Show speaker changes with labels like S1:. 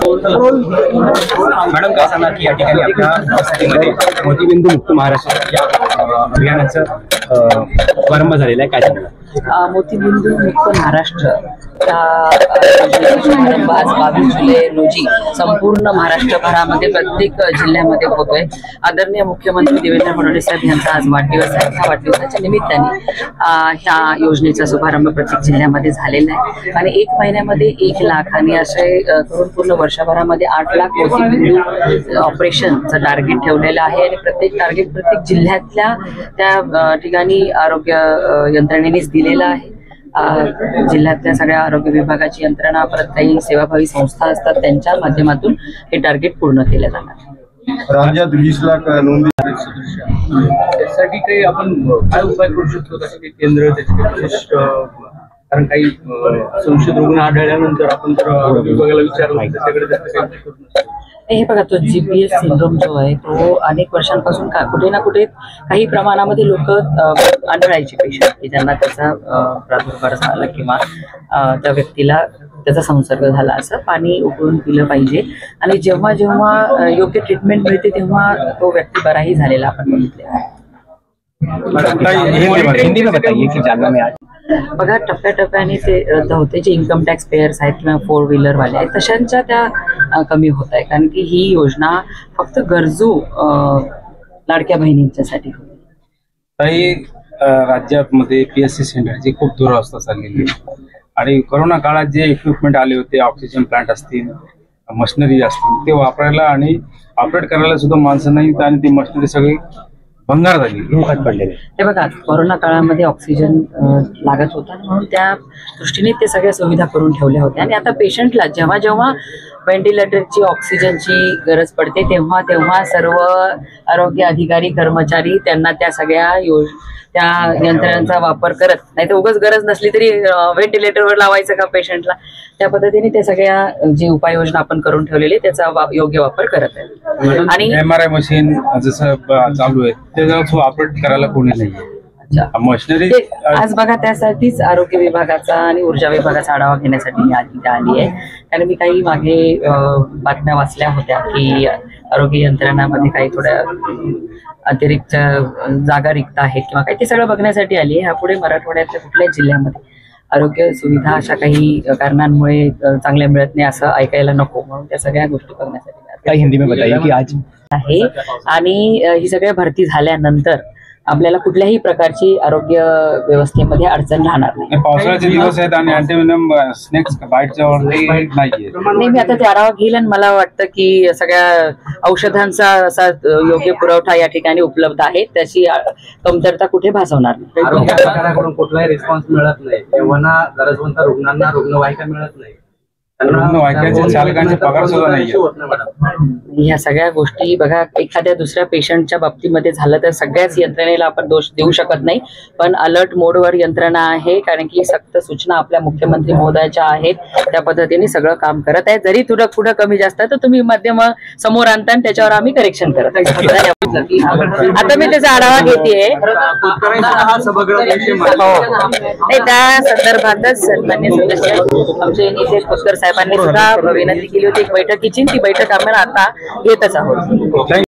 S1: Madam काय सांगणार की या ठिकाणी आपल्या वसतिमध्ये मोतीबिंदू मुक्त महाराष्ट्र या अभियानाचा प्रारंभ झालेला आहे, काय सांगणार?
S2: मोतीबिंदू मुक्त महाराष्ट्र शुभारंभ आज 22 जुलै रोजी संपूर्ण महाराष्ट्रभरामध्ये प्रत्येक जिल्ह्यामध्ये होतोय। आदरणीय मुख्यमंत्री देवेंद्र फडणवीस साहेब यांचा आज वाढदिवस आहे। ह्या वाढदिवसाच्या निमित्ताने ह्या योजनेचा शुभारंभ प्रत्येक जिल्ह्यामध्ये झालेला आहे आणि 1 महिन्यामध्ये 1 लाख आणि असे करून पूर्ण वर्षभरामध्ये 8 लाख मोतीबिंदू ऑपरेशनचं टार्गेट ठेवलेलं आहे आणि प्रत्येक टार्गेट प्रत्येक जिल्ह्यातल्या त्या ठिकाणी आरोग्य यंत्रणेनेच दिलेलं आहे। जिल्ह्यातल्या सगळ्या आरोग्य विभागाची यंत्रणा परत काही सेवाभावी संस्था असतात त्यांच्या माध्यमातून हे टार्गेट पूर्ण केलं जाणार।
S3: राज्यात 20 लाख नोंदी
S1: त्यासाठी काही आपण काय उपाय करू शकतो, कसे काही केंद्र त्याचे कारण काही संशयित रुग्ण आढळल्यानंतर आपण जर विभागाला विचारलं त्याच्याकडे
S2: हे बघा, तो GPS सिंड्रोम जो आहे तो अनेक वर्षांपासून कुठे ना कुठे काही प्रमाणामध्ये लोक आढळायचे पेशंट की ज्यांना त्याचा प्रादुर्भाव झाला किंवा त्या व्यक्तीला त्याचा संसर्ग झाला। असं पाणी उकळून पिलं पाहिजे आणि जेव्हा जेव्हा योग्य ट्रीटमेंट मिळते तेव्हा तो व्यक्ती बराही झालेला आपण बघितलेला आहे।
S1: हिंदी में बताइए की जानना में आज
S2: बघा, टप्प्याटप्प्याने ते होते जे इन्कम टॅक्स पेयर्स आहेत किंवा 4 व्हीलर वाले आहेत तशांच्या त्या कमी होत आहे, कारण की ही योजना फक्त गरजू लाडक्या बहिणींच्यासाठी होती।
S4: काही राज्यामध्ये PSC सेंटर जे खूप दुरावस्था चाललेली आहे आणि कोरोना काळात जे इक्विपमेंट आले होते, ऑक्सिजन प्लांट असतील, मशिनरी असतील, ते वापरायला आणि ऑपरेट करायला सुद्धा माणसं नाहीत आणि ती मशिनरी सगळी भंगार झाली, धोक्यात पडलेले।
S2: हे बघा, कोरोना काळामध्ये ऑक्सिजन लागत होता म्हणून त्या दृष्टीने ते सगळ्या सुविधा करून ठेवल्या होत्या आणि आता पेशंटला जेव्हा जेव्हा व्हेंटिलेटरची ऑक्सिजनची गरज पडते तेव्हा तेव्हा सर्व आरोग्य अधिकारी कर्मचारी त्यांना त्या सगळ्या त्या यंत्रणांचा वापर करत, नाही तर उगाच गरज नसली तरी व्हेंटिलेटरवर लावायचं का पेशंटला, त्या पद्धतीने त्या सगळ्या जे उपाययोजना आपण करून ठेवलेली त्याचा योग्य वापर करत आहे। आणि
S4: MRI मशीन जसं चालू आहे त्याचा ऑपरेट करायला कोणी नाही मशिनरी।
S2: आज बघा, त्यासाठीच आरोग्य विभागाचा आणि ऊर्जा विभागाचा आढावा घेण्यासाठी मी आली आहे, कारण मी काही मागे बातम्या वाचल्या होत्या की आरोग्य यंत्रणामध्ये काही थोड्या अतिरिक्त जागा रिक्त आहेत किंवा काही, ते सगळं बघण्यासाठी आली आहे। ह्यापुढे मराठवाड्यातल्या कुठल्याच जिल्ह्यामध्ये आरोग्य सुविधा अशा काही कारणांमुळे चांगल्या मिळत नाही असं ऐकायला नको, म्हणून त्या सगळ्या गोष्टी बघण्यासाठी
S1: काय हिंदी में बताइए की आज
S2: आहे। आणि ही सगळ्या भरती झाल्यानंतर आपल्याला कुठल्याही प्रकारची आरोग्य व्यवस्थेमध्ये अडचण राहणार नाही।
S4: पावसाळ्याचे दिवस आहेत आणि अँटीव्हेनम स्नेक्स बाईटच्या वरती नाहीये।
S2: नाही, मी आता ते आढावा घेईल आणि मला वाटतं की सगळ्या औषधांचा असा योग्य पुरवठा या ठिकाणी उपलब्ध आहे, त्याची कमतरता कुठे भासवणार नाही।
S1: आरोग्य सरकारकडून कुठलाही रिस्पॉन्स मिळत नाही, तेव्हा गरजवंत रुग्णांना रुग्णवाहिका मिळत नाही,
S4: रुग्णवाहिकेचे चालकांचे पगार सुद्धा नाहीये।
S2: ह्या सगळ्या गोष्टी बघा, एखाद्या दुसऱ्या पेशंटच्या बाबतीमध्ये झालं तर सगळ्याच यंत्रणेला आपण दोष देऊ शकत नाही, पण अलर्ट मोडवर यंत्रणा आहे, कारण की सक्त सूचना आपल्या मुख्यमंत्री महोदयाच्या आहेत, त्या पद्धतीने सगळं काम करत आहे। जरी थोडं पुढं कमी जास्त तर तुम्ही माध्यम समोर आणता आणि त्याच्यावर आम्ही करेक्शन करत आहे। आता मी त्याचा आढावा घेतेय, त्या संदर्भातच सन्मान्य सदस्य आमचे नितेश खोतकर साहेबांनी सुद्धा विनंती केली होती एक बैठकीची, ती बैठक आम्हाला आता घेतच आहोत।